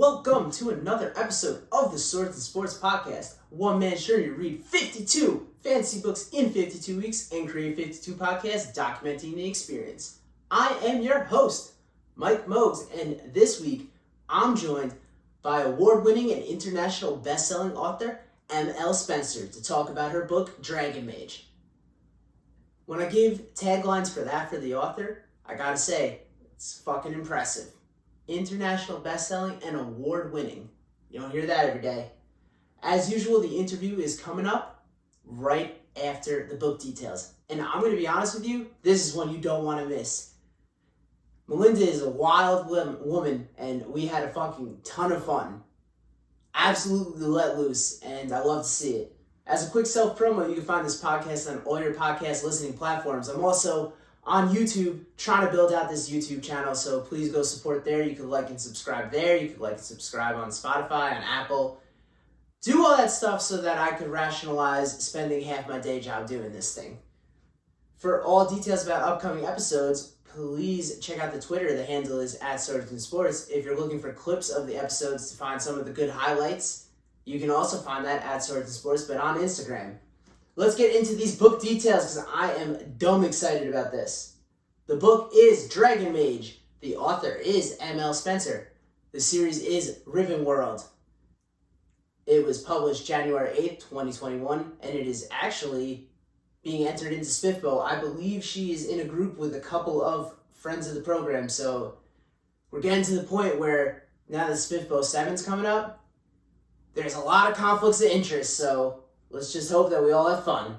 Welcome to another episode of the Swords and Sports Podcast. One man journey to read 52 fantasy books in 52 weeks and create 52 podcasts documenting the experience. I am your host, Mike Mogues, and this week I'm joined by award-winning and international best-selling author M.L. Spencer to talk about her book, Dragon Mage. When I gave taglines for the author, I gotta say, it's fucking impressive. International best-selling and award-winning. You don't hear that every day. As usual, the interview is coming up right after the book details. And I'm going to be honest with you, this is one you don't want to miss. Melinda is a wild woman, and we had a fucking ton of fun. Absolutely let loose, and I love to see it. As a quick self-promo, you can find this podcast on all your podcast listening platforms. I'm also on YouTube, trying to build out this YouTube channel, so please go support there. You can like and subscribe there. You can like and subscribe on Spotify, on Apple. Do all that stuff so that I could rationalize spending half my day job doing this thing. For all details about upcoming episodes, please check out the Twitter. The handle is @SwordsandSports. If you're looking for clips of the episodes to find some of the good highlights, you can also find that @SwordsandSports, but on Instagram. Let's get into these book details because I am dumb excited about this. The book is Dragon Mage. The author is M.L. Spencer. The series is Riven World. It was published January 8th, 2021, and it is actually being entered into Spiffbo. I believe she is in a group with a couple of friends of the program, so we're getting to the point where now that Spiffbo 7's coming up, there's a lot of conflicts of interest, so let's just hope that we all have fun.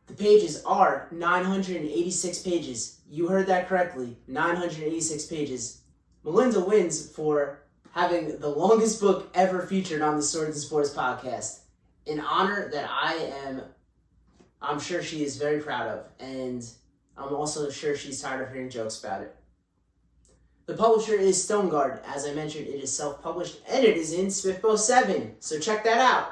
The pages are 986 pages. You heard that correctly, 986 pages. Melinda wins for having the longest book ever featured on the Swords and Sports podcast. An honor that I'm sure she is very proud of, and I'm also sure she's tired of hearing jokes about it. The publisher is Stoneguard. As I mentioned, it is self-published, and it is in Spiffbo 7, so check that out.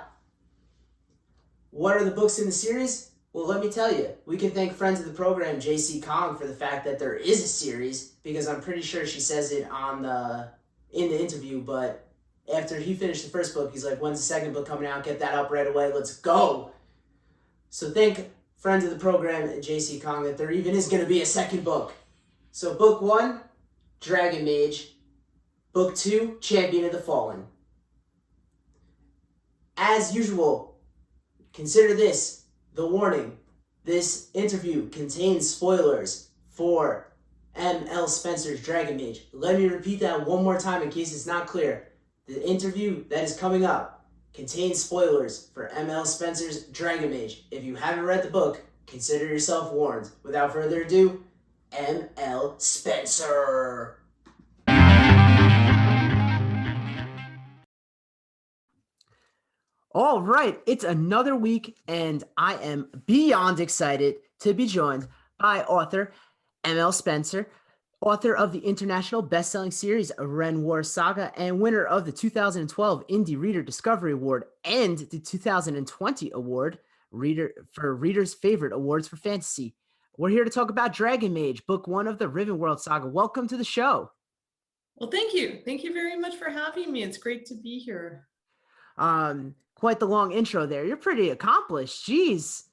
What are the books in the series? Well, let me tell you. We can thank friends of the program, J.C. Kong, for the fact that there is a series, because I'm pretty sure she says it in the interview, but after he finished the first book, he's like, when's the second book coming out? Get that up right away. Let's go. So thank friends of the program, J.C. Kong, that there even is going to be a second book. So book 1, Dragon Mage. Book 2, Champion of the Fallen. As usual, consider this the warning. This interview contains spoilers for M.L. Spencer's Dragon Mage. Let me repeat that one more time in case it's not clear. The interview that is coming up contains spoilers for M.L. Spencer's Dragon Mage. If you haven't read the book, consider yourself warned. Without further ado, M.L. Spencer. All right, it's another week, and I am beyond excited to be joined by author M.L. Spencer, author of the international best-selling series Ren War Saga, and winner of the 2012 Indie Reader Discovery Award and the 2020 award for Reader's Favorite Awards for Fantasy. We're here to talk about Dragon Mage, Book 1 of the Riven World Saga. Welcome to the show. Well, thank you. Thank you very much for having me. It's great to be here. Quite the long intro there. You're pretty accomplished. Jeez.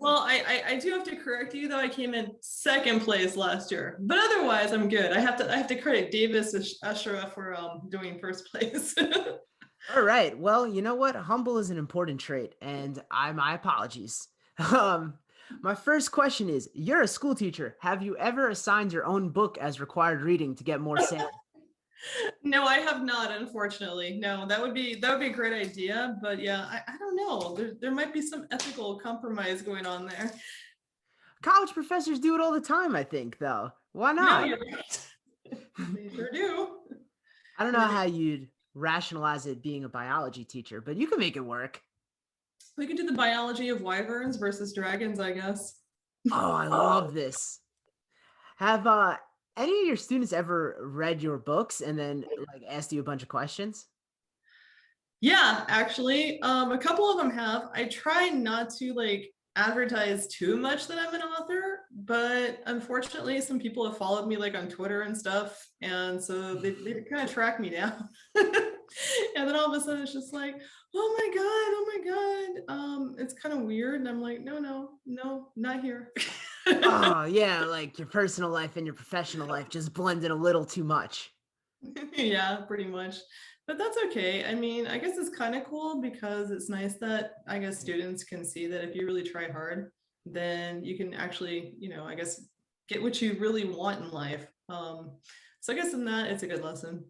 Well, I do have to correct you, though. I came in second place last year, but otherwise I'm good. I have to credit Davis Ashura for doing first place. All right. Well, you know what? Humble is an important trait, and my apologies. My first question is, you're a school teacher. Have you ever assigned your own book as required reading to get more sales? No, I have not, unfortunately. No, that would be a great idea, but yeah, I don't know. There might be some ethical compromise going on there. College professors do it all the time, I think, though. Why not? No, you're right. They sure do. I don't know how you'd rationalize it being a biology teacher, but you can make it work. We can do the biology of wyverns versus dragons, I guess. Oh, I love this. Have any of your students ever read your books and then asked you a bunch of questions? Yeah, actually, a couple of them have. I try not to advertise too much that I'm an author, but unfortunately, some people have followed me like on Twitter and stuff, and so they kind of track me down. And then all of a sudden, it's just like, oh my god, it's kind of weird, and I'm like, no, not here. Oh, yeah, like your personal life and your professional life just blended a little too much. Yeah, pretty much. But that's okay. I mean, I guess it's kind of cool because it's nice that I guess students can see that if you really try hard, then you can actually, I guess get what you really want in life. So I guess in that, it's a good lesson.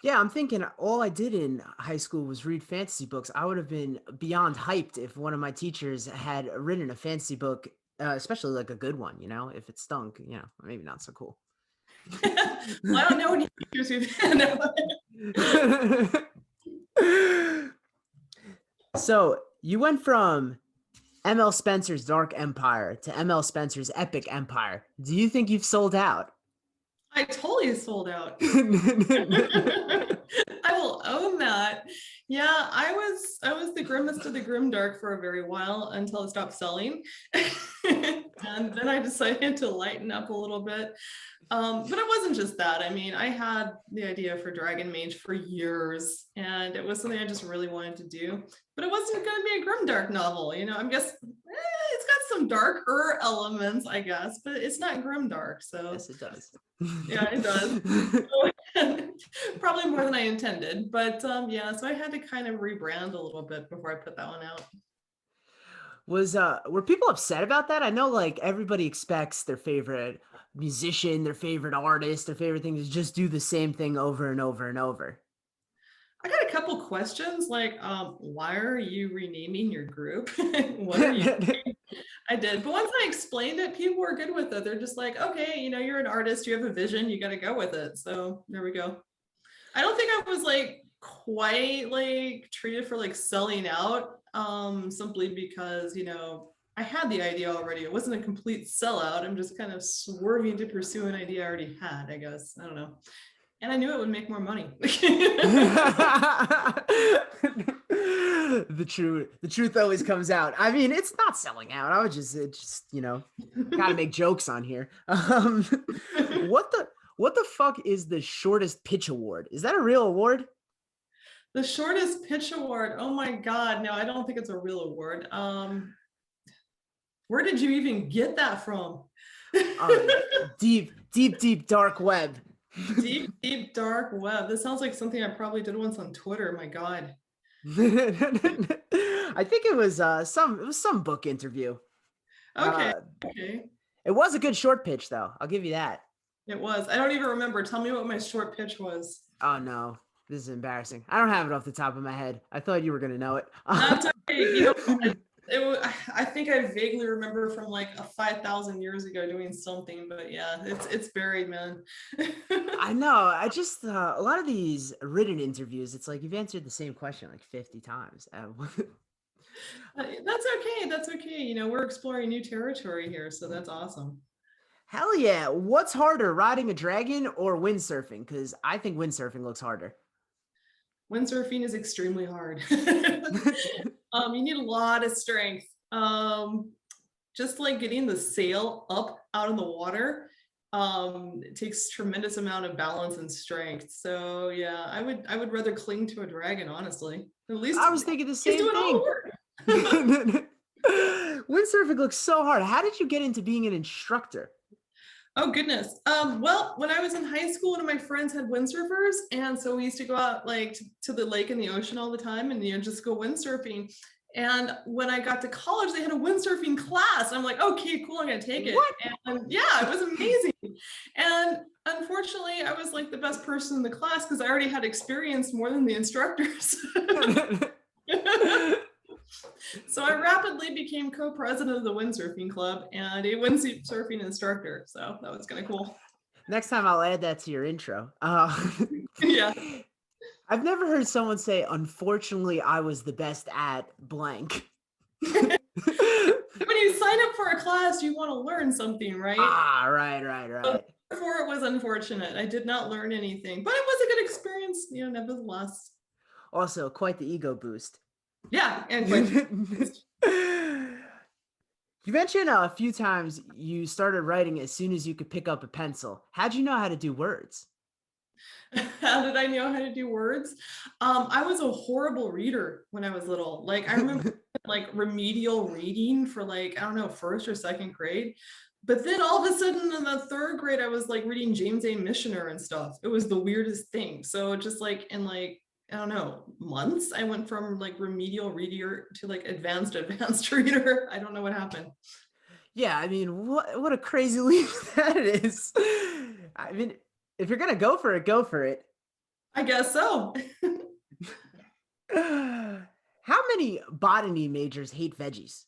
Yeah, I'm thinking all I did in high school was read fantasy books. I would have been beyond hyped if one of my teachers had written a fantasy book, especially like a good one, if it stunk, maybe not so cool. Well, I don't know any teachers who. So you went from ML Spencer's Dark Empire to ML Spencer's Epic Empire. Do you think you've sold out? I totally sold out. I will own that. Yeah, I was the grimmest of the grim dark for a very while until it stopped selling. And then I decided to lighten up a little bit. But it wasn't just that. I mean, I had the idea for Dragon Mage for years, and it was something I just really wanted to do. But it wasn't going to be a grimdark novel. I'm guess it's got some darker elements, I guess, but it's not grimdark. So yes, it does. Yeah, it does. Probably more than I intended, but yeah. So I had to kind of rebrand a little bit before I put that one out. Were people upset about that? I know like everybody expects their favorite musician, their favorite artist, their favorite thing to just do the same thing over and over and over. I got a couple questions like, why are you renaming your group? What are you doing? I did, but once I explained it, people were good with it. They're just like, okay, you're an artist, you have a vision, you got to go with it. So there we go. I don't think I was like quite like treated for like selling out, simply because I had the idea already. It wasn't a complete sellout. I'm just kind of swerving to pursue an idea I already had, I guess. I don't know. And I knew it would make more money. The truth always comes out. I mean, it's not selling out. I would just gotta make jokes on here. What the fuck is the shortest pitch award? Is that a real award? The shortest pitch award. Oh my God. No, I don't think it's a real award. Where did you even get that from? Deep dark web. Deep dark web. This sounds like something I probably did once on Twitter. My God. I think it was some book interview. Okay. Okay. It was a good short pitch though. I'll give you that. It was. I don't even remember. Tell me what my short pitch was. Oh no. This is embarrassing. I don't have it off the top of my head. I thought you were going to know it. That's okay. I think I vaguely remember from like 5,000 years ago doing something, but yeah, it's buried, man. I know. I just a lot of these written interviews, it's like you've answered the same question like 50 times. That's okay. That's okay. We're exploring new territory here, so that's awesome. Hell yeah. What's harder, riding a dragon or windsurfing? Because I think windsurfing looks harder. Windsurfing is extremely hard. You need a lot of strength. Just like getting the sail up out of the water, it takes tremendous amount of balance and strength. So yeah, I would rather cling to a dragon, honestly. At least I was thinking the same thing. Windsurfing looks so hard. How did you get into being an instructor? Oh goodness. Well, when I was in high school, one of my friends had windsurfers, and so we used to go out like to the lake and the ocean all the time, and just go windsurfing. And when I got to college, they had a windsurfing class. I'm like, okay, cool, I'm gonna take it. What? And yeah, it was amazing. And unfortunately, I was like the best person in the class because I already had experience more than the instructors. So I rapidly became co-president of the windsurfing club and a windsurfing instructor. So that was kind of cool. Next time I'll add that to your intro. Yeah. I've never heard someone say, unfortunately, I was the best at blank. When you sign up for a class, you want to learn something, right? Right. So therefore, it was unfortunate. I did not learn anything, but it was a good experience, nevertheless. Also, quite the ego boost. Yeah, and You mentioned a few times you started writing as soon as you could pick up a pencil. How'd you know how to do words? How did I know how to do words? I was a horrible reader when I was little. Like I remember like remedial reading for like, I don't know, first or second grade. But then all of a sudden in the third grade, I was like reading James A. Missioner and stuff. It was the weirdest thing. So just like in like, I don't know, months, I went from like remedial reader to like advanced reader. I don't know what happened. Yeah, I mean, what a crazy leap that is. I mean, if you're gonna go for it, go for it. I guess so. How many botany majors hate veggies?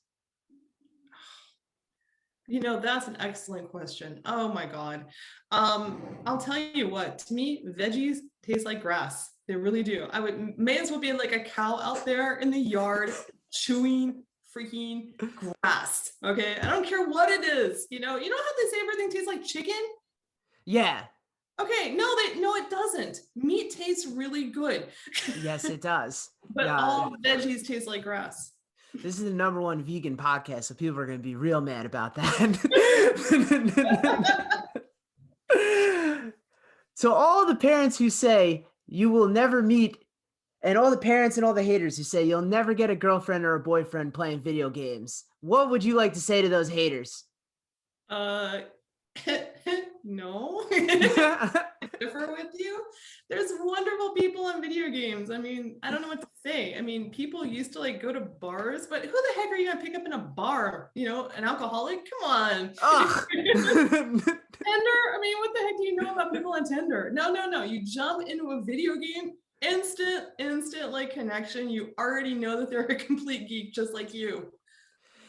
You know, that's an excellent question. Oh my God. I'll tell you what, to me, veggies taste like grass. They really do. I would may as well be like a cow out there in the yard chewing freaking grass. Okay. I don't care what it is. You know how they say everything tastes like chicken? Yeah, Okay, no, it doesn't. Meat tastes really good. yes, it does. But Yeah, all veggies taste like grass. this is the #1 vegan podcast, so people are gonna be real mad about that. So all the parents who say you will never meet, and all the parents and all the haters who say you'll never get a girlfriend or a boyfriend playing video games, what would you like to say to those haters? Uh no. Differ with you. There's wonderful people in video games. I mean, I don't know what to say. I mean, people used to like go to bars, but who the heck are you gonna pick up in a bar? An alcoholic? Come on. Ugh. Tinder? I mean, what the heck do you know about people on Tinder? No. You jump into a video game, instant like connection. You already know that they're a complete geek just like you.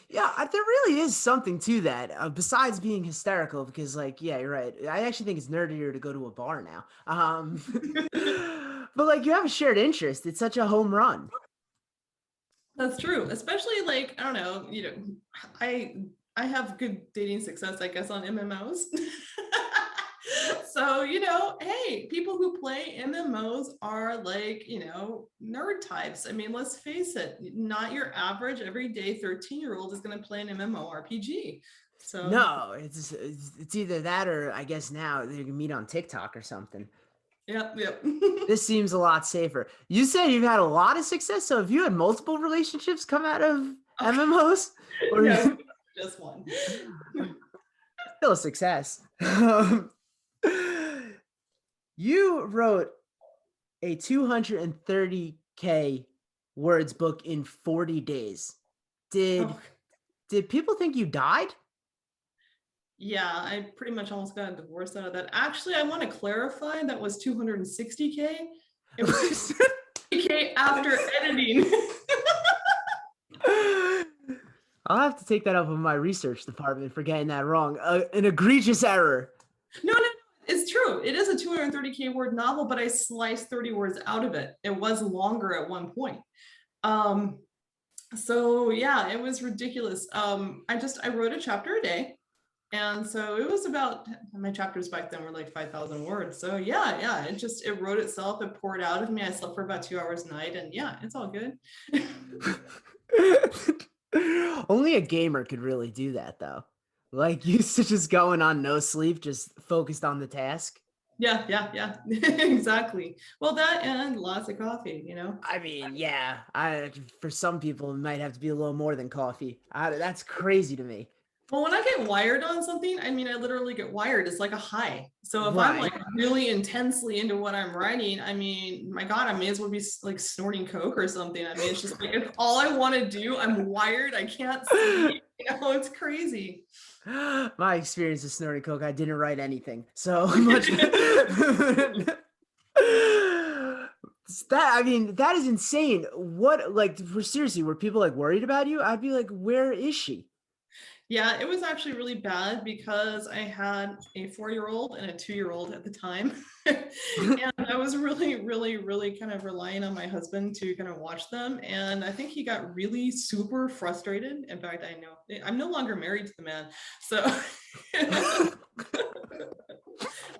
Yeah, there really is something to that, besides being hysterical, because, like, yeah, you're right. I actually think it's nerdier to go to a bar now. But, like, you have a shared interest. It's such a home run. That's true, especially like I don't know, I I have good dating success, I guess, on MMOs. So, hey, people who play MMOs are like, nerd types. I mean, let's face it, not your average everyday 13-year-old is going to play an MMORPG. So, No, it's either that or I guess now they can meet on TikTok or something. yep. This seems a lot safer. You said you've had a lot of success, so have you had multiple relationships come out of MMOs? Or No, just one. still a success. You wrote a 230K words book in 40 days. Did Oh, did people think you died? yeah, I pretty much almost got a divorce out of that. Actually, I want to clarify that was 260K. It was 260K after editing. I'll have to take that up with my research department for getting that wrong. An egregious error. No, it's true. It is a 230K word novel, but I sliced 30 words out of it. It was longer at one point. So yeah, it was ridiculous. I wrote a chapter a day. And so it was about, my chapters back then were like 5,000 words. So yeah, it wrote itself, it poured out of me. I slept for about 2 hours a night, and yeah, it's all good. Only a gamer could really do that, though. Like, used to just going on no sleep, just focused on the task. Yeah. Exactly. Well, that and lots of coffee. I mean, yeah, for some people, it might have to be a little more than coffee. That's crazy to me. Well, when I get wired on something, I mean, I literally get wired. It's like a high. So if I'm Right. like really intensely into what I'm writing, I mean, my God, I may as well be like snorting Coke or something. I mean, it's just like, if all I want to do, I'm wired, I can't see, it's crazy. My experience with snorting coke, I didn't write anything. So much. That is insane. What, like, seriously, were people like worried about you? I'd be like, where is she? Yeah, it was actually really bad because I had a 4-year-old and a 2-year-old at the time. And I was really, really, really kind of relying on my husband to kind of watch them. And I think he got really super frustrated. In fact, I know I'm no longer married to the man. So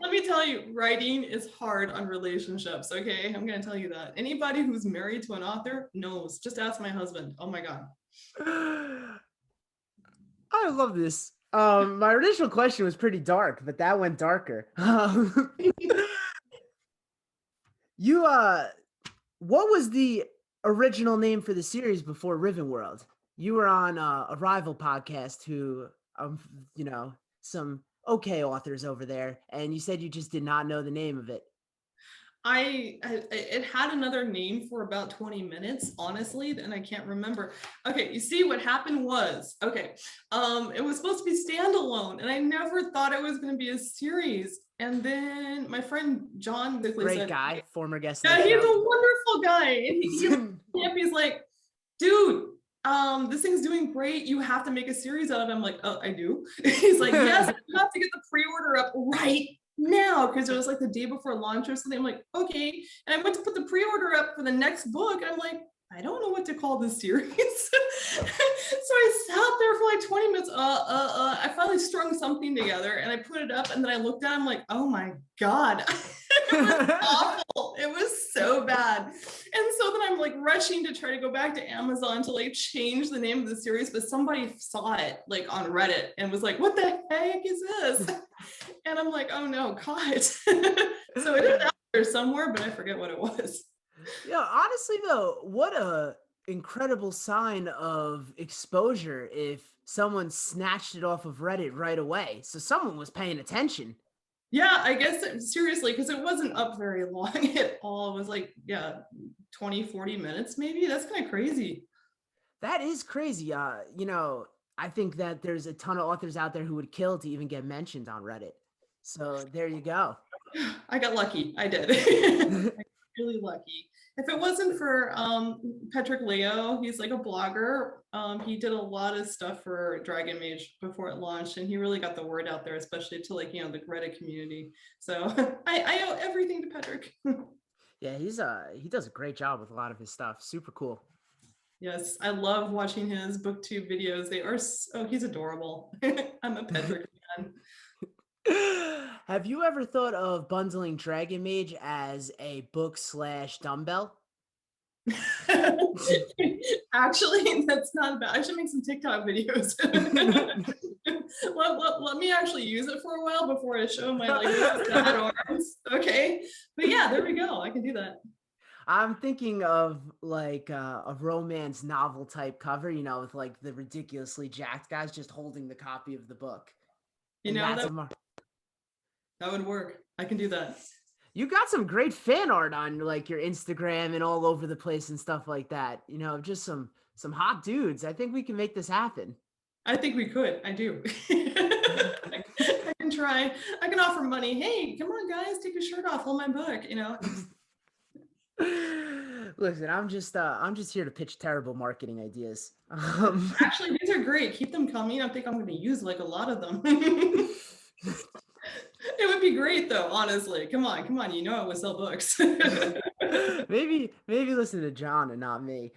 let me tell you, writing is hard on relationships. Okay. I'm going to tell you that. Anybody who's married to an author knows. Just ask my husband. Oh my God. I love this. My original question was pretty dark, but that went darker. You what was the original name for the series before Riven World? You were on a rival podcast who you know, some okay authors over there, and you said you just did not know the name of it. It had another name for about 20 minutes, honestly, and I can't remember. Okay, you see what happened was, okay, it was supposed to be standalone, and I never thought it was going to be a series. And then my friend John basically Great said, guy, former guest on yeah, the he's a show. wonderful guy. And he's like, dude, this thing's doing great. You have to make a series out of it. I'm like, oh, I do. He's like, yes, you have to get the pre-order up right now, because it was like the day before launch or something. I'm like, okay. And I went to put the pre-order up for the next book, and I'm like, I don't know what to call this series. So I sat there for like 20 minutes. I finally strung something together and I put it up, and then I looked at it, I'm like, oh my God. It was awful. It was so bad. And so then I'm like rushing to try to go back to Amazon to like change the name of the series, but somebody saw it like on Reddit and was like, what the heck is this? And I'm like, oh no, God. So it is out there somewhere, but I forget what it was. Yeah, honestly though, what a incredible sign of exposure if someone snatched it off of Reddit right away. So someone was paying attention. Yeah, I guess seriously, because it wasn't up very long at all. It was like, yeah, 20, 40 minutes maybe. That's kind of crazy. That is crazy. You know, I think that there's a ton of authors out there who would kill to even get mentioned on Reddit. So there you go. I got lucky. I did. I got really lucky. If it wasn't for Patrick Leo, he's like a blogger. He did a lot of stuff for Dragon Mage before it launched, and he really got the word out there, especially to like, you know, the Reddit community. So I owe everything to Patrick. Yeah, he does a great job with a lot of his stuff. Super cool. Yes, I love watching his booktube videos. They are so, he's adorable. I'm a Patrick fan. Have you ever thought of bundling Dragon Mage as a book / dumbbell? Actually, that's not bad. I should make some TikTok videos. Let me actually use it for a while before I show my like sad arms. Okay, but yeah, there we go. I can do that. I'm thinking of like a romance novel type cover, you know, with like the ridiculously jacked guys just holding the copy of the book. You And know, that's that would work. I can do that. you got some great fan art on like your Instagram and all over the place and stuff like that. You know, just some hot dudes. I think we can make this happen. I think we could. I do. I can try. I can offer money. Hey, come on, guys, take your shirt off. Hold my book. You know. Listen, I'm just here to pitch terrible marketing ideas. Actually, these are great. Keep them coming. I think I'm going to use like a lot of them. It would be great though, honestly. Come on. You know I would sell books. maybe listen to John and not me.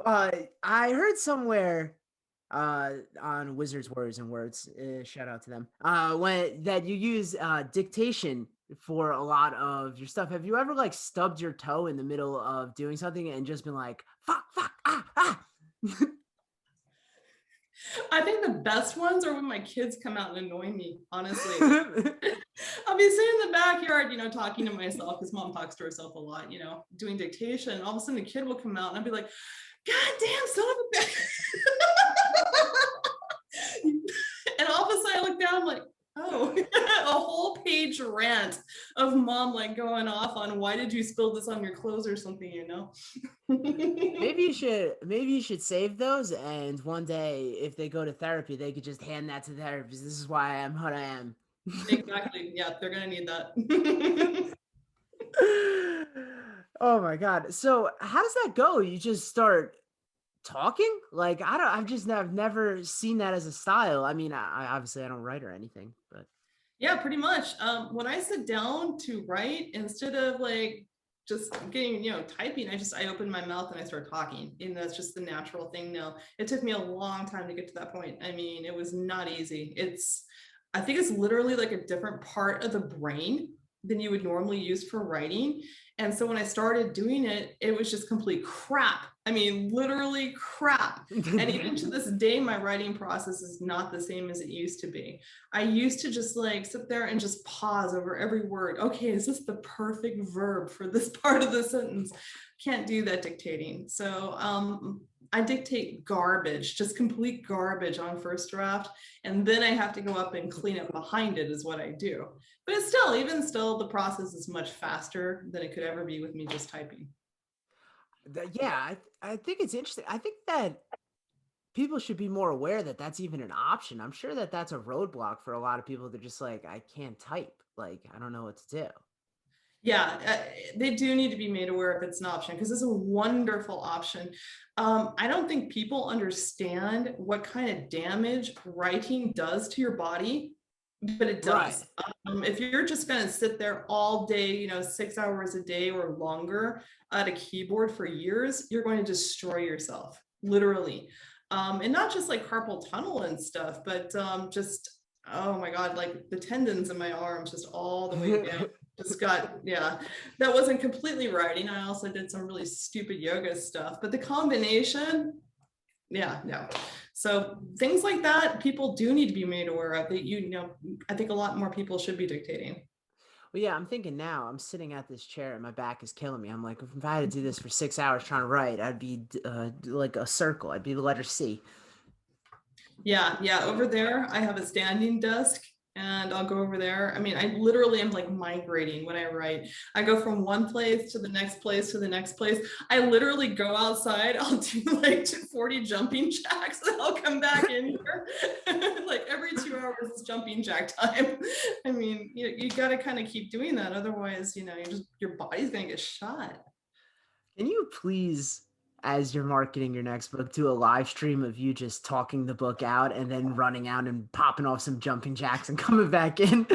I heard somewhere on Wizards, Words and Words, shout out to them, when that you use dictation for a lot of your stuff. Have you ever like stubbed your toe in the middle of doing something and just been like, fuck, ah? I think the best ones are when my kids come out and annoy me, honestly. I'll be sitting in the backyard, you know, talking to myself, because mom talks to herself a lot, you know, doing dictation. And all of a sudden a kid will come out and I'll be like, God damn, son of a bitch. And all of a sudden I look down, I'm like, oh, a whole page rant of mom like going off on why did you spill this on your clothes or something, you know? maybe you should save those, and one day if they go to therapy they could just hand that to the therapist. This is why I am what I am. Exactly. Yeah, they're gonna need that. Oh my God. So how does that go? You just start talking? Like I've never seen that as a style. I mean, I obviously I don't write or anything, but Yeah, pretty much. When I sit down to write, instead of like just getting, you know, typing, I open my mouth and I start talking. And that's just the natural thing now. It took me a long time to get to that point. I mean, it was not easy. I think it's literally like a different part of the brain than you would normally use for writing. And so when I started doing it, it was just complete crap. I mean, literally crap. And even to this day, my writing process is not the same as it used to be. I used to just like sit there and just pause over every word. Okay, is this the perfect verb for this part of the sentence? Can't do that dictating. So I dictate garbage, just complete garbage on first draft. And then I have to go up and clean up behind it is what I do. But it's still, even still, the process is much faster than it could ever be with me just typing. Yeah, I think it's interesting. I think that people should be more aware that that's even an option. I'm sure that that's a roadblock for a lot of people. They're just like, I can't type. Like, I don't know what to do. Yeah, they do need to be made aware if it's an option, because it's a wonderful option. I don't think people understand what kind of damage writing does to your body, but it does. Right. If you're just going to sit there all day, 6 hours a day or longer at a keyboard for years, you're going to destroy yourself, literally. And not just like carpal tunnel and stuff, but just, oh my God, like the tendons in my arms, just all the way down. Just got, yeah, that wasn't completely writing. I also did some really stupid yoga stuff, but the combination, yeah, no. So things like that, people do need to be made aware of that. I think a lot more people should be dictating. Well, yeah, I'm thinking now, I'm sitting at this chair and my back is killing me. I'm like, if I had to do this for 6 hours trying to write, I'd be like a circle. I'd be the letter C. Yeah. Over there, I have a standing desk and I'll go over there. I mean, I literally am like migrating when I write. I go from one place to the next place to the next place. I literally go outside. I'll do like 40 jumping jacks and I'll come back in here. Like every 2 hours is jumping jack time. I mean, you got to kind of keep doing that. Otherwise, your body's going to get shot. Can you please, as you're marketing your next book, do a live stream of you just talking the book out and then running out and popping off some jumping jacks and coming back in?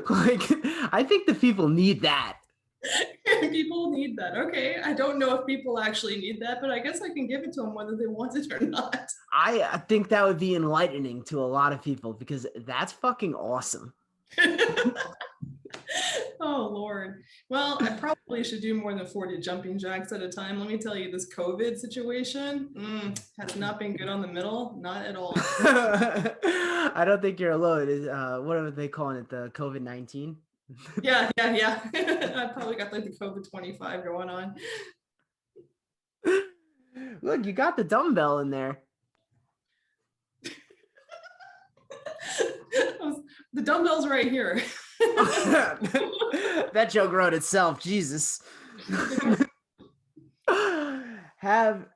Like, I think the people need that. People need that. Okay. I don't know if people actually need that, but I guess I can give it to them whether they want it or not. I think that would be enlightening to a lot of people because that's fucking awesome. Oh, Lord. Well, I probably should do more than 40 jumping jacks at a time. Let me tell you, this COVID situation has not been good on the middle. Not at all. I don't think you're alone. What are they calling it? The COVID-19? Yeah. I probably got like the COVID 25 going on. Look, you got the dumbbell in there. The dumbbell's right here. That joke wrote itself. Jesus. Are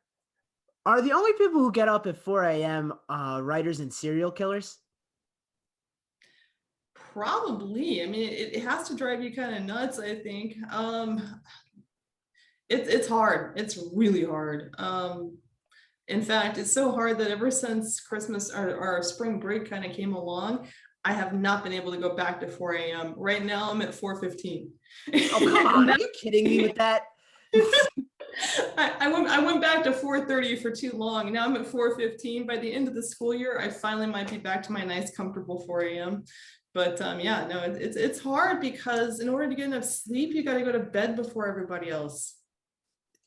the only people who get up at 4 a.m. Writers and serial killers? Probably. I mean, it has to drive you kind of nuts, I think. It's hard. It's really hard. In fact, it's so hard that ever since Christmas or spring break kind of came along, I have not been able to go back to 4 a.m. Right now, I'm at 4:15. Oh, come on. Are you kidding me with that? I went back to 4:30 for too long. And now I'm at 4:15. By the end of the school year, I finally might be back to my nice, comfortable 4 a.m. But yeah, no, it's hard because in order to get enough sleep, you got to go to bed before everybody else.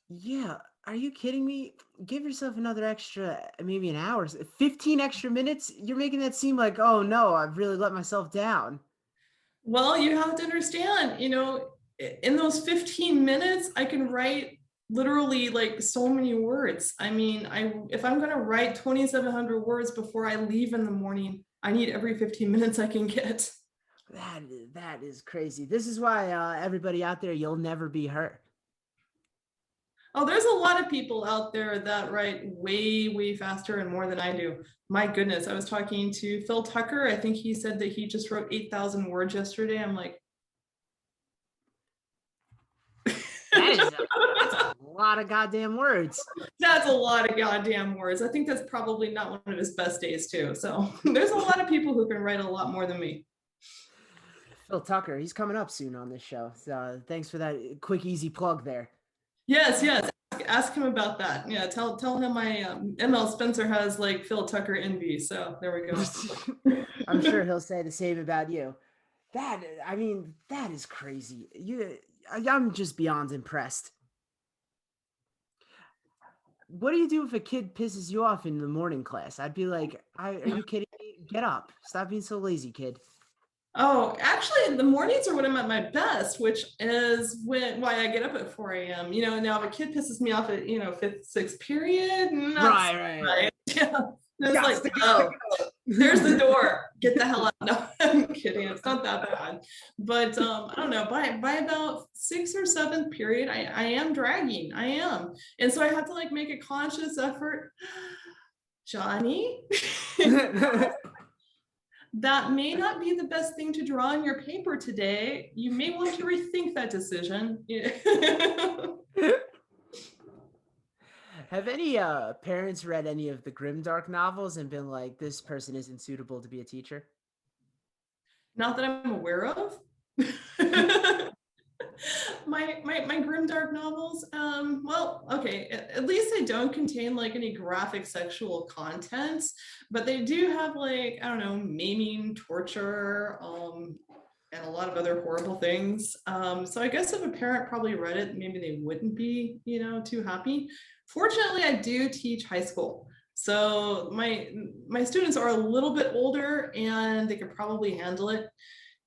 Yeah. Are you kidding me? Give yourself another extra, maybe an hour, 15 extra minutes. You're making that seem like, oh no, I've really let myself down. Well, you have to understand, in those 15 minutes, I can write literally like so many words. I mean, if I'm going to write 2,700 words before I leave in the morning, I need every 15 minutes I can get. That is crazy. This is why everybody out there, you'll never be her. Oh, there's a lot of people out there that write way, way faster and more than I do. My goodness, I was talking to Phil Tucker. I think he said that he just wrote 8,000 words yesterday. I'm like, that's a lot of goddamn words. That's a lot of goddamn words. I think that's probably not one of his best days too. So there's a lot of people who can write a lot more than me. Phil Tucker, he's coming up soon on this show. So thanks for that quick, easy plug there. Yes. Ask him about that. Yeah, tell him my ML Spencer has like Phil Tucker envy. So there we go. I'm sure he'll say the same about you. That is crazy. I'm just beyond impressed. What do you do if a kid pisses you off in the morning class? I'd be like, are you kidding me? Get up. Stop being so lazy, kid. Oh, actually, the mornings are when I'm at my best, which is why I get up at 4 a.m. Now if a kid pisses me off at, fifth, sixth period, not so Right. right. Yeah. It's Gots like, to oh, there's the door. Get the hell out. No, I'm kidding. It's not that bad. But I don't know, by about sixth or seventh period, I am dragging. I am. And so I have to like make a conscious effort. Johnny, that may not be the best thing to draw on your paper today. You may want to rethink that decision. Have any parents read any of the grimdark novels and been like, this person isn't suitable to be a teacher? Not that I'm aware of. my grimdark novels, well, okay, at least they don't contain like any graphic sexual content, but they do have like, I don't know, maiming, torture, and a lot of other horrible things. So I guess if a parent probably read it, maybe they wouldn't be, too happy. Fortunately, I do teach high school. So my students are a little bit older and they could probably handle it.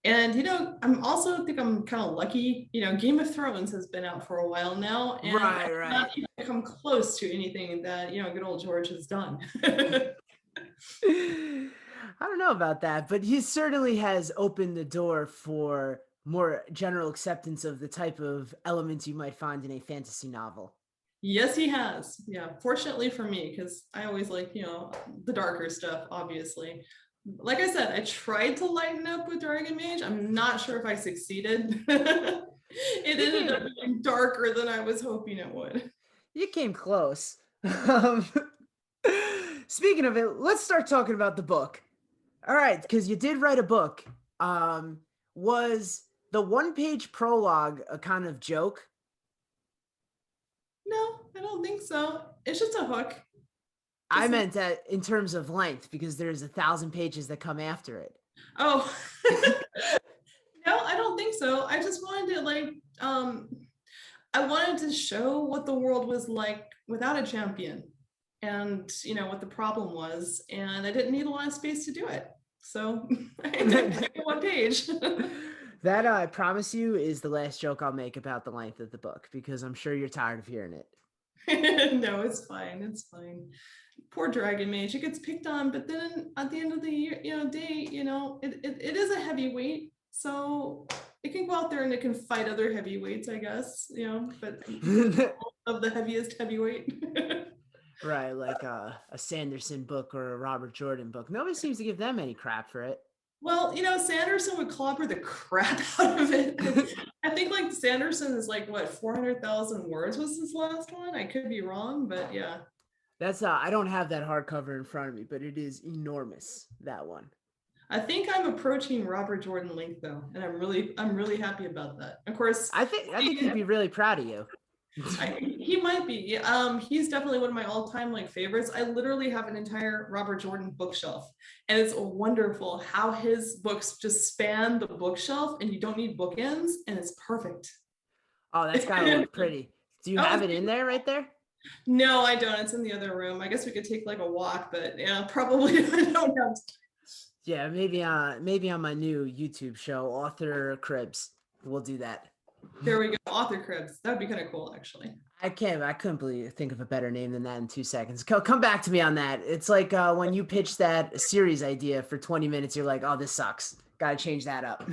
And I'm also think I'm kind of lucky. Game of Thrones has been out for a while now, and Right. not even come close to anything that good old George has done. I don't know about that, but he certainly has opened the door for more general acceptance of the type of elements you might find in a fantasy novel. Yes, he has. Yeah, fortunately for me, because I always like the darker stuff, obviously. Like I said, I tried to lighten up with Dragon Mage. I'm not sure if I succeeded. It ended up being darker than I was hoping it would. You came close. Speaking of it, let's start talking about the book. All right, because you did write a book. Was the one-page prologue a kind of joke? No, I don't think so. It's just a hook. I meant that in terms of length, because there's 1,000 pages that come after it. Oh, no, I don't think so. I just wanted to I wanted to show what the world was like without a champion and, what the problem was. And I didn't need a lot of space to do it. So I did one page. That, I promise you, is the last joke I'll make about the length of the book, because I'm sure you're tired of hearing it. No, it's fine. It's fine. Poor Dragon Mage. It gets picked on, but then at the end of the year, day, it is a heavyweight. So it can go out there and it can fight other heavyweights, I guess, but of the heaviest heavyweight. Right, like a Sanderson book or a Robert Jordan book. Nobody seems to give them any crap for it. Well, Sanderson would clobber the crap out of it. I think like Sanderson is like what 400,000 words was his last one. I could be wrong, but yeah. That's I don't have that hardcover in front of me, but it is enormous, that one. I think I'm approaching Robert Jordan length though, and I'm really happy about that. Of course, I think he'd be really proud of you. He might be. He's definitely one of my all-time favorites. I literally have an entire Robert Jordan bookshelf, and it's wonderful how his books just span the bookshelf, and you don't need bookends, and it's perfect. Oh, that's gotta look pretty. Do you have it in there right there? No, I don't. It's in the other room. I guess we could take a walk, but yeah, probably I don't have. Yeah, maybe on my new YouTube show, Author Cribs, we'll do that. There we go, Author Cribs. That'd be kind of cool, actually. I couldn't think of a better name than that in 2 seconds. Come back to me on that. It's like when you pitch that series idea for 20 minutes, you're like, oh, this sucks. Gotta change that up.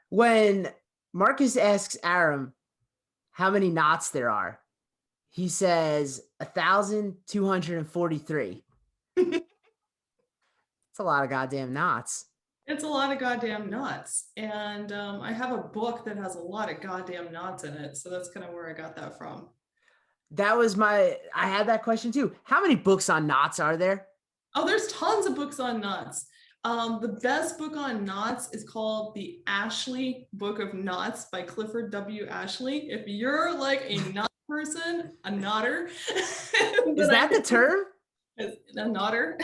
When Marcus asks Aram how many knots there are, he says 1,243. It's a lot of goddamn knots. It's a lot of goddamn knots. And I have a book that has a lot of goddamn knots in it. So that's kind of where I got that from. I had that question too. How many books on knots are there? Oh, there's tons of books on knots. The best book on knots is called The Ashley Book of Knots by Clifford W. Ashley. If you're like a knot person, a knotter. Is that the term? A knotter.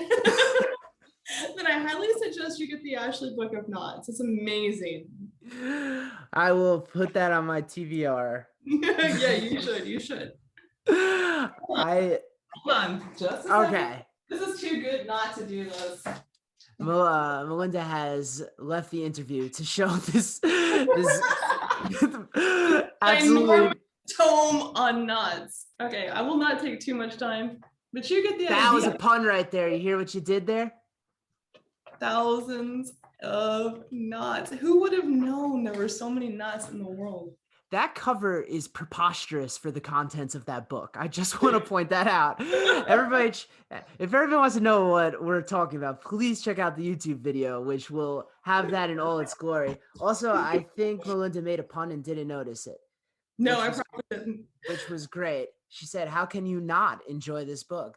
then I highly suggest you get the Ashley Book of Knots. It's amazing. I will put that on my TBR. Yeah, you should. Hold on, just a second. Okay. This is too good not to do this. Melinda has left the interview to show this absolutely tome on knots. Okay, I will not take too much time, but you get the idea. That was a pun right there. You hear what you did there? Thousands of knots. Who would have known there were so many knots in the world? That cover is preposterous for the contents of that book. I just want to point that out. Everybody, if everyone wants to know what we're talking about, please check out the YouTube video, which will have that in all its glory. Also, I think Melinda made a pun and didn't notice it. No, I probably didn't. Which was great. She said, "How can you not enjoy this book?"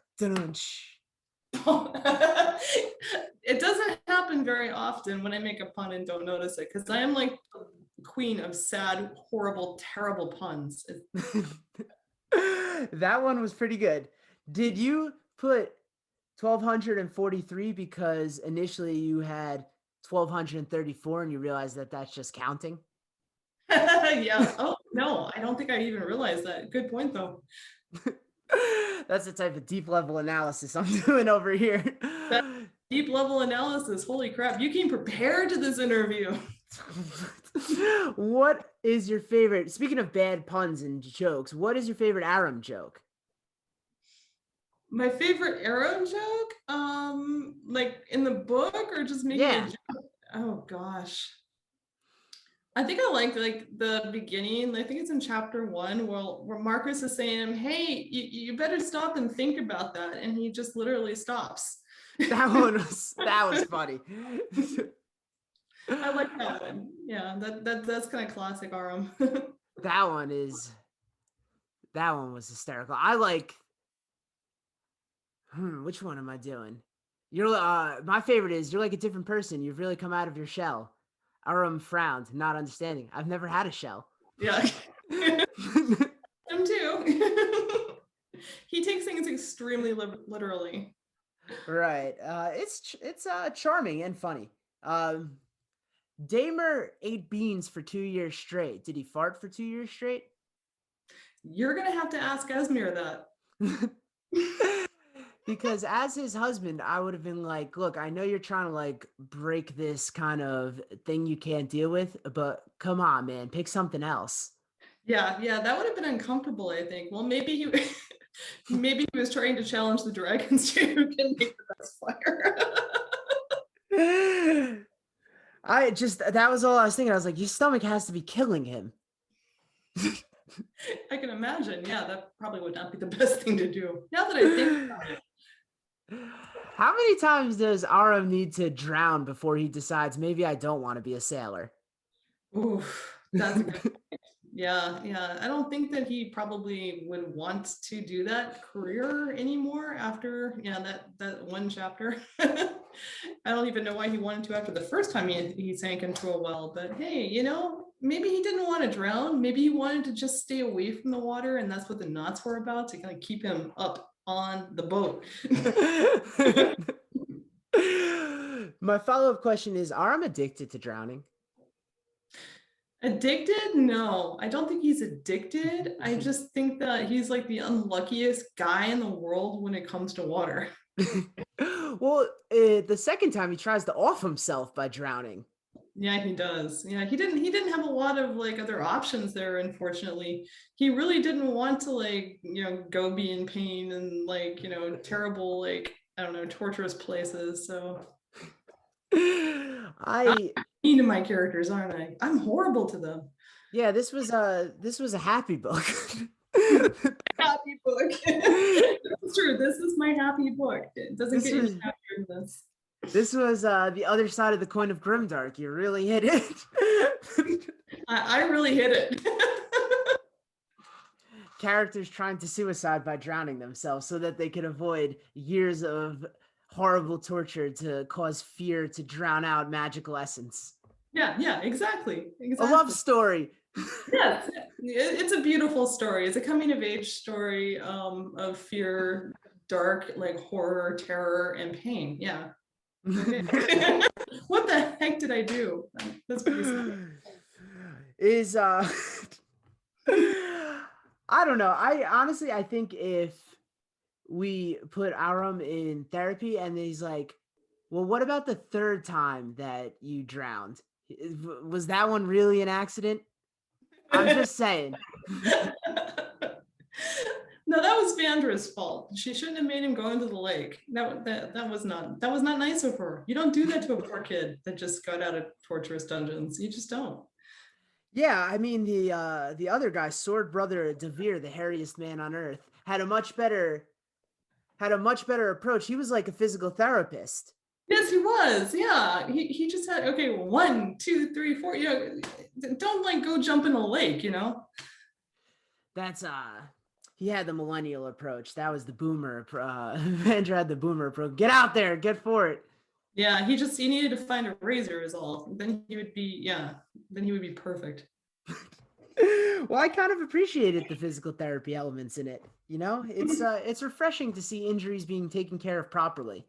It doesn't happen very often when I make a pun and don't notice it, because I am like the queen of sad, horrible, terrible puns. That one was pretty good. Did you put 1243 because initially you had 1234 and you realized that that's just counting? Yeah. Oh, no, I don't think I even realized that. Good point, though. That's the type of deep level analysis I'm doing over here. Deep level analysis. Holy crap. You came prepared to this interview. What is your favorite, speaking of bad puns and jokes, what is your favorite Aram joke? My favorite arrow joke? Like in the book or just making a joke? Oh gosh. I think I like the beginning. I think it's in chapter 1 where Marcus is saying, "Hey, you better stop and think about that," and he just literally stops. That was funny. I like that one. Yeah, that's kind of classic Aram. That one was hysterical. I like. Which one am I doing? You're my favorite is you're like a different person. You've really come out of your shell. Aram frowned, not understanding. I've never had a shell. Yeah. Him too. He takes things extremely literally. Right. It's charming and funny. Damer ate beans for 2 years straight. Did he fart for 2 years straight? You're gonna have to ask Esmir that. Because as his husband, I would have been like, look, I know you're trying to like break this kind of thing you can't deal with, but come on, man, pick something else. Yeah, that would have been uncomfortable, I think. Well, maybe he was trying to challenge the dragons to who can make the best fire. That was all I was thinking. I was like, your stomach has to be killing him. I can imagine. Yeah, that probably would not be the best thing to do. Now that I think about it. How many times does Aram need to drown before he decides maybe I don't want to be a sailor? Oof, that's a good point. Yeah. I don't think that he probably would want to do that career anymore after that one chapter. I don't even know why he wanted to after the first time he sank into a well. But hey, maybe he didn't want to drown. Maybe he wanted to just stay away from the water, and that's what the knots were about, to kind of keep him up on the boat. My follow-up question is, Aram addicted to drowning? Addicted? No, I don't think he's addicted. I just think that he's like the unluckiest guy in the world when it comes to water. Well, the second time he tries to off himself by drowning. Yeah, he does. Yeah, he didn't have a lot of like other options there, unfortunately. He really didn't want to go be in pain and terrible, I don't know, torturous places. So I'm mean to my characters, aren't I? I'm horrible to them. Yeah, this was a happy book. Happy book. That's true. This is my happy book. It doesn't get any happier than this. This was the other side of the coin of grimdark. You really hit it. I really hit it. Characters trying to suicide by drowning themselves so that they could avoid years of horrible torture to cause fear to drown out magical essence. Yeah, exactly. A love story. Yes, it's a beautiful story. It's a coming of age story of fear, dark, horror, terror, and pain. Yeah. Okay. What the heck did I do? That's pretty sad. Is I don't know. I think if we put Aram in therapy and he's like, well, what about the third time that you drowned? Was that one really an accident? I'm just saying. No, that was Vandra's fault. She shouldn't have made him go into the lake. That was not nice of her. You don't do that to a poor kid that just got out of torturous dungeons. You just don't. Yeah, I mean the other guy, Sword Brother Devere, the hairiest man on earth, had a much better approach. He was like a physical therapist. Yes, he was. Yeah, he just had, okay, 1, 2, 3, 4. You know, don't like go jump in a lake. You know. That's he had the millennial approach. That was the boomer. Vandra had the boomer approach. Get out there, get for it. Yeah, he needed to find a razor is all. Then he would be perfect. Well, I kind of appreciated the physical therapy elements in it. You know, it's refreshing to see injuries being taken care of properly.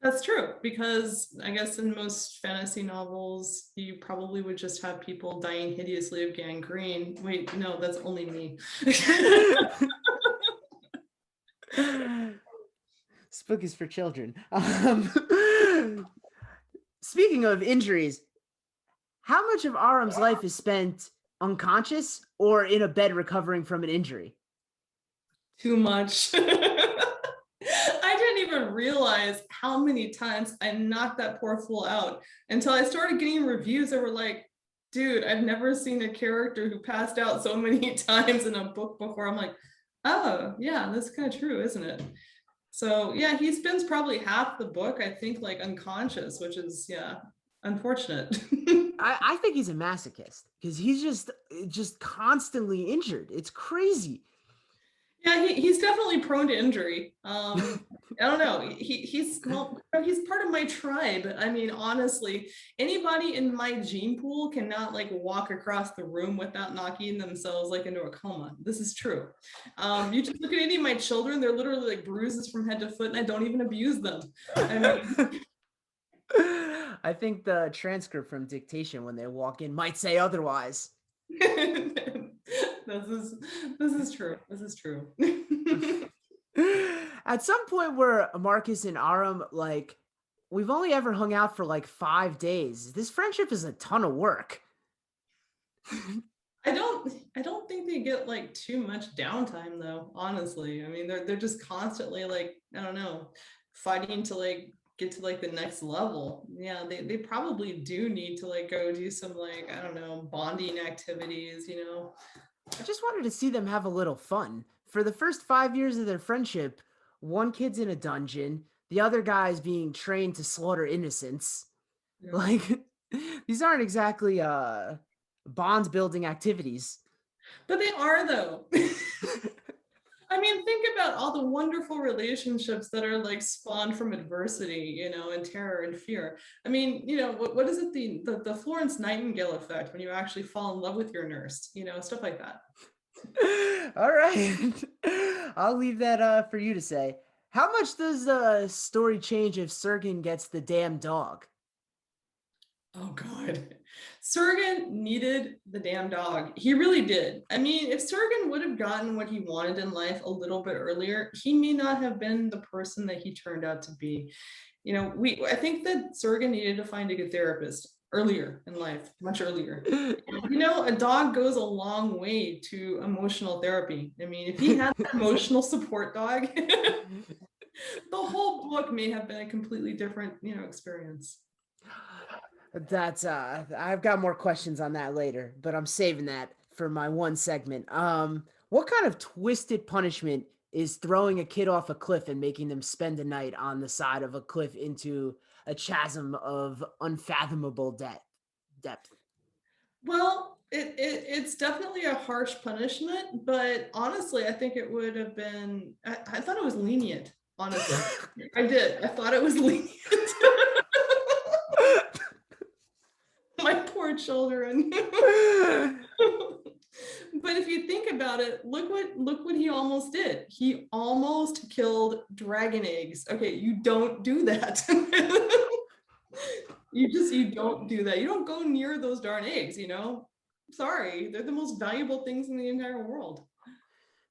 That's true, because I guess in most fantasy novels, you probably would just have people dying hideously of gangrene. Wait, no, that's only me. Spook is for children. Speaking of injuries, how much of Aram's life is spent unconscious or in a bed recovering from an injury? Too much. I didn't even realize how many times I knocked that poor fool out until I started getting reviews that were like, dude, I've never seen a character who passed out so many times in a book before. I'm like, oh, yeah, that's kind of true, isn't it? So yeah, he spends probably half the book, I think, like unconscious, which is, yeah, unfortunate. I think he's a masochist because he's just constantly injured. It's crazy. Yeah, he's definitely prone to injury. I don't know. He's part of my tribe. I mean, honestly, anybody in my gene pool cannot like walk across the room without knocking themselves like into a coma. This is true. You just look at any of my children; they're literally like bruises from head to foot, and I don't even abuse them. I mean, I think the transcript from dictation when they walk in might say otherwise. This is true. This is true. At some point where Marcus and Aram, like, we've only ever hung out for like 5 days. This friendship is a ton of work. I don't think they get like too much downtime though, honestly. I mean, they're just constantly like, I don't know, fighting to like get to like the next level. Yeah, they probably do need to like go do some like, I don't know, bonding activities, you know. I just wanted to see them have a little fun. For the first 5 years of their friendship, one kid's in a dungeon, the other guy's being trained to slaughter innocents. Yeah. Like, these aren't exactly bond building activities. But they are though. I mean, think about all the wonderful relationships that are like spawned from adversity, you know, and terror and fear. I mean, you know, what is it? The Florence Nightingale effect when you actually fall in love with your nurse, you know, stuff like that. All right. I'll leave that for you to say. How much does the story change if Sergen gets the damn dog? Oh God, Sergen needed the damn dog. He really did. I mean, if Sergen would have gotten what he wanted in life a little bit earlier, he may not have been the person that he turned out to be. You know, I think that Sergen needed to find a good therapist earlier in life, much earlier. You know, a dog goes a long way to emotional therapy. I mean, if he had an emotional support dog, the whole book may have been a completely different, you know, experience. That's I've got more questions on that later, but I'm saving that for my one segment. What kind of twisted punishment is throwing a kid off a cliff and making them spend a night on the side of a cliff into a chasm of unfathomable depth? Well, it's definitely a harsh punishment, but honestly, I think it would have been, I thought it was lenient, honestly. I did. I thought it was lenient. My poor children. But if you think about it, look what he almost did. He almost killed dragon eggs. Okay, you don't do that. You don't do that. You don't go near those darn eggs, Sorry, they're the most valuable things in the entire world.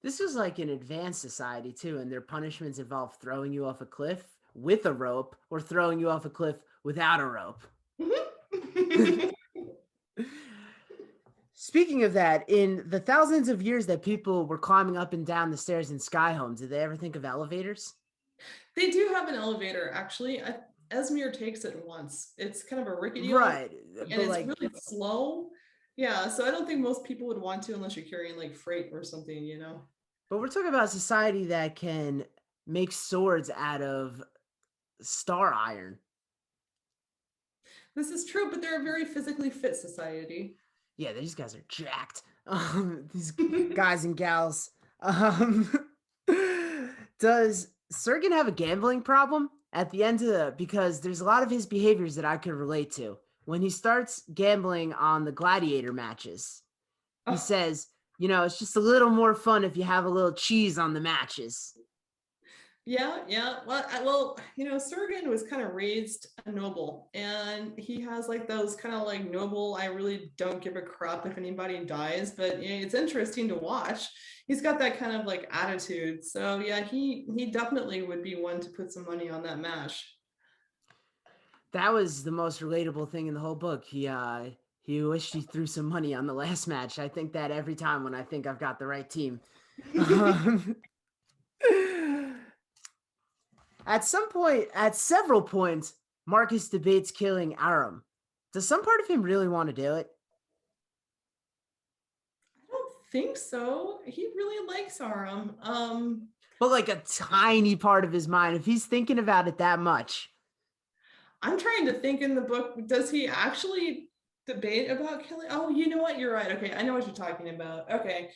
This was like an advanced society too, and their punishments involve throwing you off a cliff with a rope or throwing you off a cliff without a rope. Speaking of that, in the thousands of years that people were climbing up and down the stairs in sky homes, did they ever think of elevators? They do have an elevator, actually. Esmere takes it once. It's kind of a rickety right, and it's really slow. Yeah, so I don't think most people would want to unless you're carrying like freight or something, But we're talking about a society that can make swords out of star iron. This is true, but they're a very physically fit society. Yeah, these guys are jacked. These guys and gals. Does Sergen have a gambling problem at the end of because there's a lot of his behaviors that I could relate to. When he starts gambling on the gladiator matches, he says, it's just a little more fun if you have a little cheese on the matches. Yeah. Well, Sergen was kind of raised a noble, and he has like those kind of like noble, I really don't give a crap if anybody dies, but it's interesting to watch. He's got that kind of like attitude. So yeah, he definitely would be one to put some money on that match. That was the most relatable thing in the whole book. He wished he threw some money on the last match. I think that every time when I think I've got the right team. At several points, Marcus debates killing Aram. Does some part of him really want to do it? I don't think so. He really likes Aram. But like a tiny part of his mind, if he's thinking about it that much. I'm trying to think in the book, does he actually debate about killing? Oh, you know what? You're right. Okay, I know what you're talking about. Okay.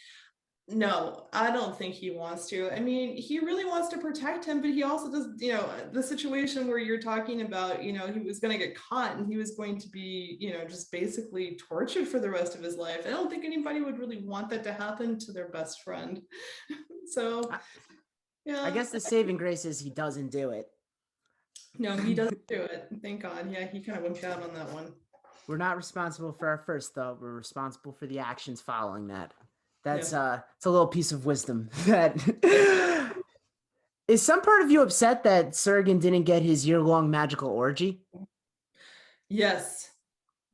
No, I don't think he wants to. I mean, he really wants to protect him, but he also does, the situation where you're talking about, he was going to get caught and he was going to be, just basically tortured for the rest of his life. I don't think anybody would really want that to happen to their best friend. So, yeah. I guess the saving grace is he doesn't do it. No, he doesn't do it. Thank God. Yeah, he kind of wimped out on that one. We're not responsible for our first thought. We're responsible for the actions following that. That's it's a little piece of wisdom. That is some part of you upset that Sergen didn't get his year-long magical orgy? Yes,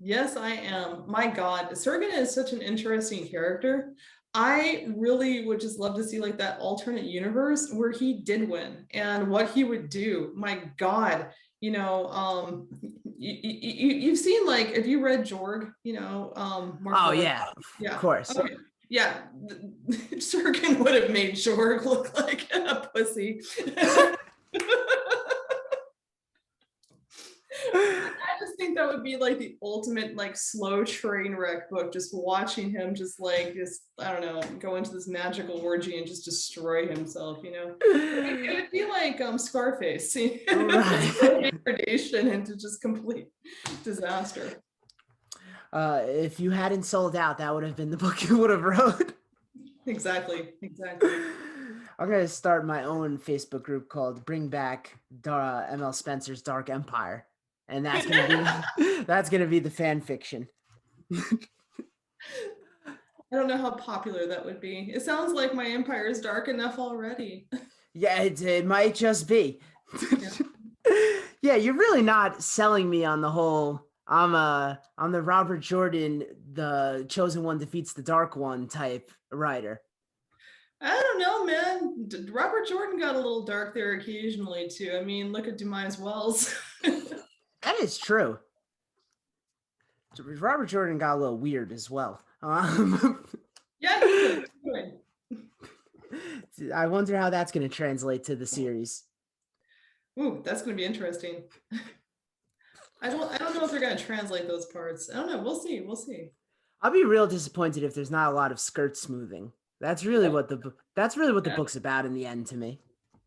I am. My God, Sergen is such an interesting character. I really would just love to see like that alternate universe where he did win and what he would do. My God, you've seen like, have you read Jorg? Oh yeah, of course. Okay. Yeah, Sergen would have made Jorg look like a pussy. I just think that would be like the ultimate like slow train wreck book, just watching him I don't know, go into this magical orgy and just destroy himself, It would be like Scarface, right? Degradation into just complete disaster. If you hadn't sold out, that would have been the book you would have wrote. Exactly. I'm going to start my own Facebook group called Bring Back ML Spencer's Dark Empire. And that's going to be the fan fiction. I don't know how popular that would be. It sounds like my empire is dark enough already. Yeah, it might just be. Yeah, you're really not selling me on the whole I'm the Robert Jordan, the chosen one defeats the dark one type writer. I don't know, man. Robert Jordan got a little dark there occasionally too. I mean, look at Demise Wells. That is true. Robert Jordan got a little weird as well. Yeah, he did. I wonder how that's going to translate to the series. Ooh, that's going to be interesting. I don't know if they're going to translate those parts. I don't know. We'll see. I'll be real disappointed if there's not a lot of skirt smoothing. That's really what the book's about in the end to me.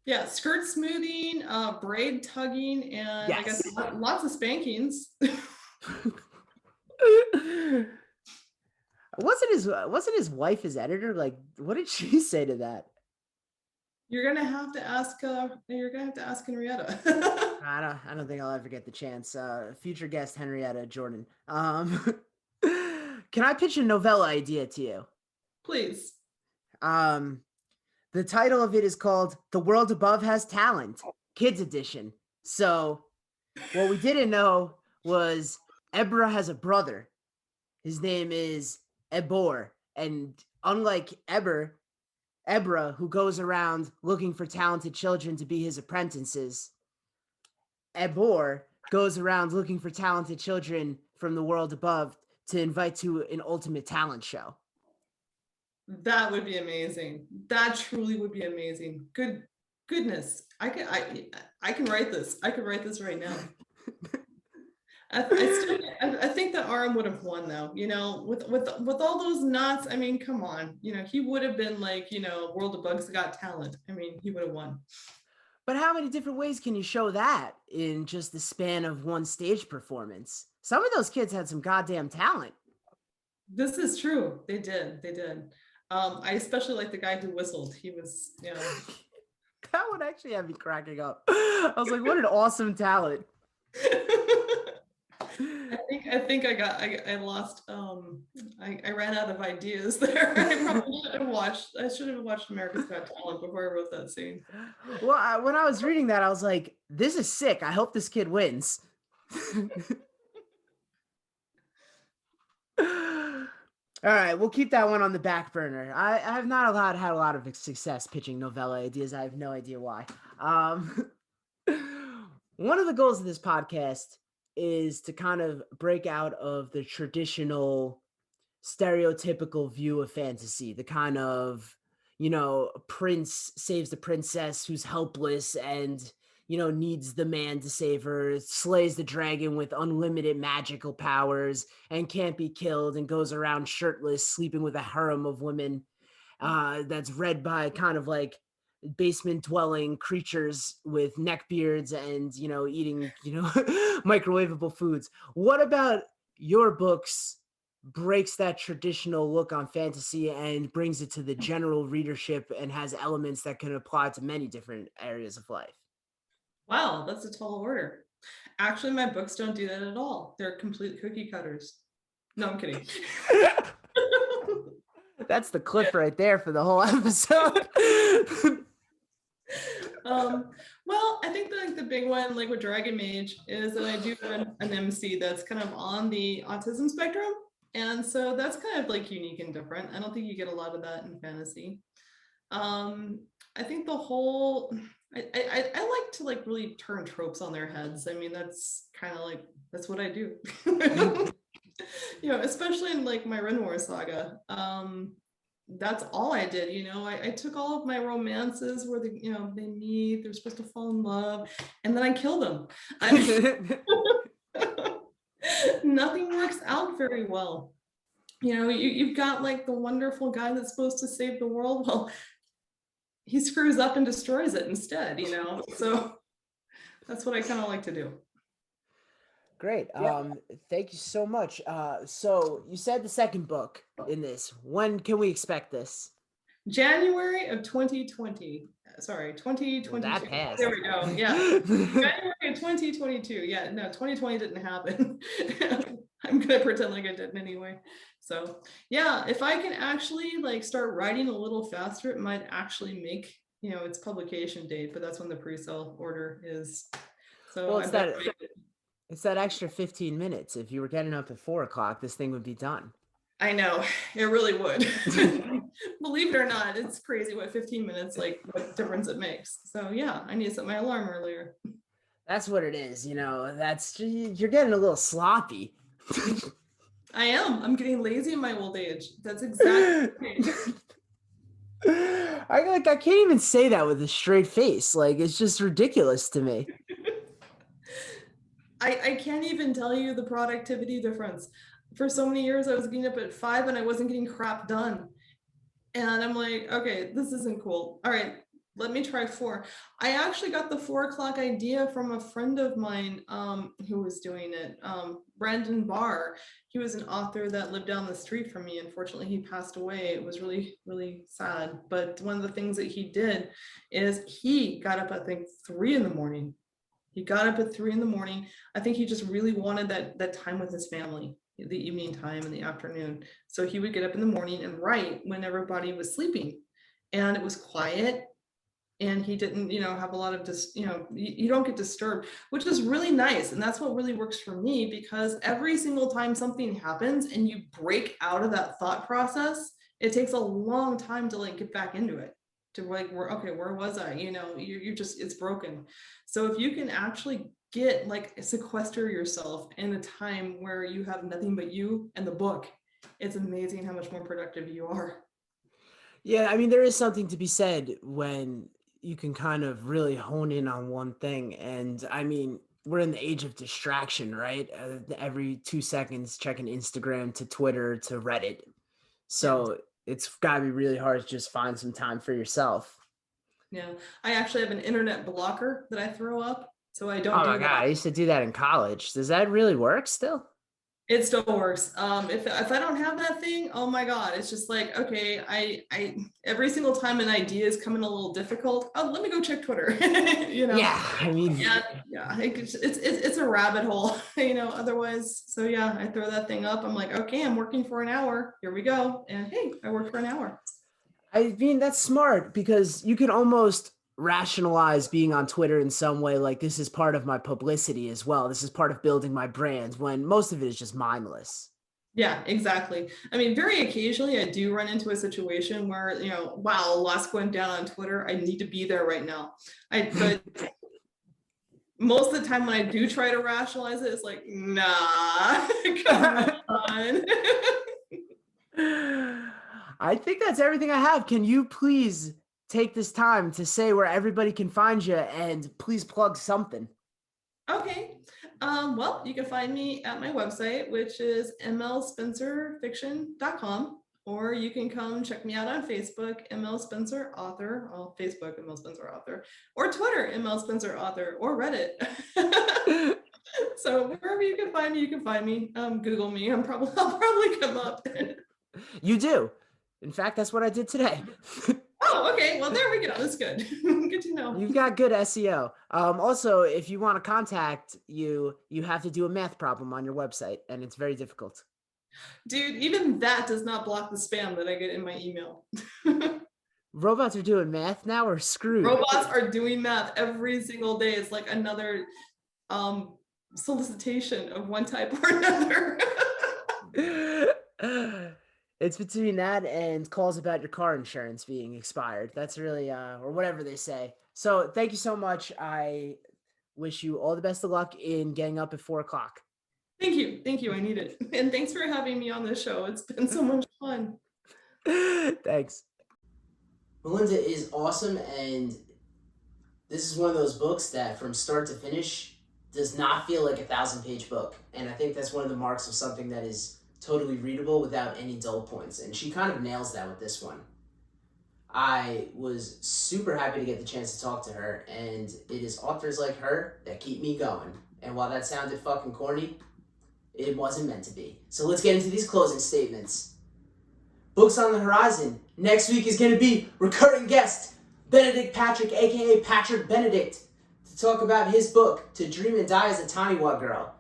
Yeah, skirt smoothing, braid tugging, and yes. I guess lots of spankings. Wasn't his wife his editor? Like, what did she say to that? You're gonna have to ask. You're gonna have to ask Henrietta. I don't think I'll ever get the chance. Future guest Henrietta Jordan. Can I pitch a novella idea to you? Please. Um, the title of it is called "The World Above Has Talent," Kids Edition. So, what we didn't know was Ebra has a brother. His name is Ebor, and unlike Ebra, who goes around looking for talented children to be his apprentices, Ebor goes around looking for talented children from the world above to invite to an ultimate talent show. That would be amazing. That truly would be amazing. Goodness. I can write this. I could write this right now. I think the arm would have won though, with all those knots. I mean, come on, he would have been like, World of Bugs Got Talent. I mean, he would have won. But how many different ways can you show that in just the span of one stage performance? Some of those kids had some goddamn talent. This is true. They did. I especially like the guy who whistled. He was, That would actually have me cracking up. I was like, what an awesome talent. I think I lost. I ran out of ideas there. I should have watched America's Got Talent before I wrote that scene. Well, when I was reading that, I was like, this is sick. I hope this kid wins. All right, we'll keep that one on the back burner. I have not had a lot of success pitching novella ideas. I have no idea why. One of the goals of this podcast is to kind of break out of the traditional stereotypical view of fantasy, the kind of, prince saves the princess who's helpless and, needs the man to save her, slays the dragon with unlimited magical powers and can't be killed and goes around shirtless, sleeping with a harem of women. That's read by kind of like basement dwelling creatures with neckbeards and eating microwavable foods. What about your books breaks that traditional look on fantasy and brings it to the general readership and has elements that can apply to many different areas of life? Wow, that's a tall order. Actually, my books don't do that at all. They're complete cookie cutters. No, I'm kidding. That's the clip right there for the whole episode. Well, I think the big one, like with Dragon Mage, is that I do run an MC that's kind of on the autism spectrum. And so that's kind of like unique and different. I don't think you get a lot of that in fantasy. I think the whole, I like to like really turn tropes on their heads. I mean, that's kind of like, that's what I do. Especially in like my Renwar saga. That's all I did. I took all of my romances where they meet, they're supposed to fall in love, and then I kill them. Nothing works out very well. You've got like the wonderful guy that's supposed to save the world. Well, he screws up and destroys it instead, so that's what I kind of like to do. Great. Thank you so much. So you said the second book in this. When can we expect this? January of 2020. Sorry, 2022. Well, that passed. There we go. Yeah. January of 2022. Yeah, no, 2020 didn't happen. I'm gonna pretend like I didn't anyway. So yeah, if I can actually like start writing a little faster, it might actually make its publication date, but that's when the pre-sale order is. So well, it's that extra 15 minutes. If you were getting up at 4:00, this thing would be done. I know, it really would. Believe it or not, it's crazy what 15 minutes, like what difference it makes. So yeah, I need to set my alarm earlier. That's what it is, that's, you're getting a little sloppy. I am. I'm getting lazy in my old age. That's exactly I can't even say that with a straight face. Like, it's just ridiculous to me. I can't even tell you the productivity difference. For so many years, I was getting up at 5 and I wasn't getting crap done. And I'm like, okay, this isn't cool. All right, Let me try 4. I actually got the 4 o'clock idea from a friend of mine who was doing it, Brandon Barr. He was an author that lived down the street from me. Unfortunately, he passed away. It was really, really sad. But one of the things that he did is he got up, I think, 3 in the morning. He got up at 3 in the morning. I think he just really wanted that time with his family, the evening time and the afternoon. So he would get up in the morning and write when everybody was sleeping. And it was quiet. And he didn't, have a lot of you don't get disturbed, which is really nice. And that's what really works for me, because every single time something happens and you break out of that thought process, it takes a long time to like get back into it, to like, where was I? You're just, it's broken. So if you can actually get like sequester yourself in a time where you have nothing but you and the book, it's amazing how much more productive you are. Yeah, I mean, there is something to be said when you can kind of really hone in on one thing. And I mean, we're in the age of distraction, right? Every 2 seconds, checking Instagram to Twitter to Reddit. So it's got to be really hard to just find some time for yourself. Yeah, I actually have an internet blocker that I throw up, so I don't. Oh my God, I used to do that in college. Does that really work still? It still works. If I don't have that thing, oh my God, it's just like, okay, I every single time an idea is coming a little difficult, oh, let me go check Twitter. Yeah, I mean, it's a rabbit hole, otherwise. So yeah, I throw that thing up. I'm like, okay, I'm working for an hour. Here we go. And hey, I worked for an hour. I mean, that's smart, because you can almost rationalize being on Twitter in some way, like this is part of my publicity as well. This is part of building my brand, when most of it is just mindless. Yeah, exactly. I mean, very occasionally I do run into a situation where, wow, a lot's going down on Twitter. I need to be there right now. But most of the time when I do try to rationalize it, it's like, nah, come on. I think that's everything I have. Can you please take this time to say where everybody can find you, and please plug something? Okay. Well, you can find me at my website, which is mlspencerfiction.com, or you can come check me out on Facebook, ML Spencer Author, Facebook, ML Spencer Author, or Twitter, ML Spencer Author, or Reddit. So wherever you can find me, you can find me. Google me. I'll probably come up. You do. In fact, that's what I did today. Oh, okay. Well, there we go. That's good. Good to know. You've got good SEO. Also, if you want to contact you, you have to do a math problem on your website, and it's very difficult. Dude, even that does not block the spam that I get in my email. Robots are doing math now, or screwed? Robots are doing math every single day. It's like another solicitation of one type or another. It's between that and calls about your car insurance being expired. That's really, or whatever they say. So thank you so much. I wish you all the best of luck in getting up at 4 o'clock. Thank you. Thank you. I need it. And thanks for having me on the show. It's been so much fun. Thanks. Melinda is awesome, and this is one of those books that from start to finish does not feel like a 1,000-page book. And I think that's one of the marks of something that is totally readable without any dull points. And she kind of nails that with this one. I was super happy to get the chance to talk to her, and it is authors like her that keep me going. And while that sounded fucking corny, it wasn't meant to be. So let's get into these closing statements. Books on the horizon. Next week is going to be recurring guest Benedict Patrick, aka Patrick Benedict, to talk about his book, To Dream and Die as a Tiny White Girl.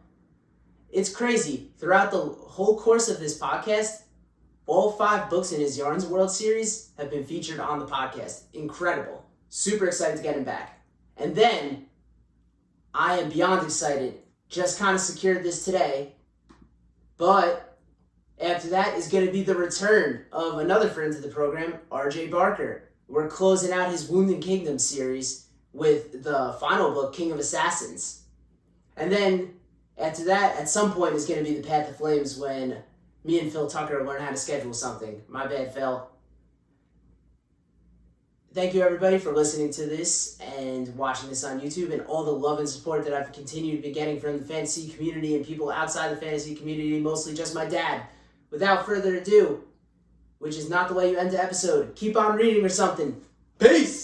It's crazy. Throughout the whole course of this podcast, all 5 books in his Yarns World series have been featured on the podcast. Incredible. Super excited to get him back. And then, I am beyond excited. Just kind of secured this today. But after that is going to be the return of another friend to the program, RJ Barker. We're closing out his Wounded Kingdom series with the final book, King of Assassins. And then after that, at some point, is going to be the Path of Flames, when me and Phil Tucker learn how to schedule something. My bad, Phil. Thank you, everybody, for listening to this and watching this on YouTube, and all the love and support that I've continued to be getting from the fantasy community and people outside the fantasy community, mostly just my dad. Without further ado, which is not the way you end the episode, keep on reading or something. Peace!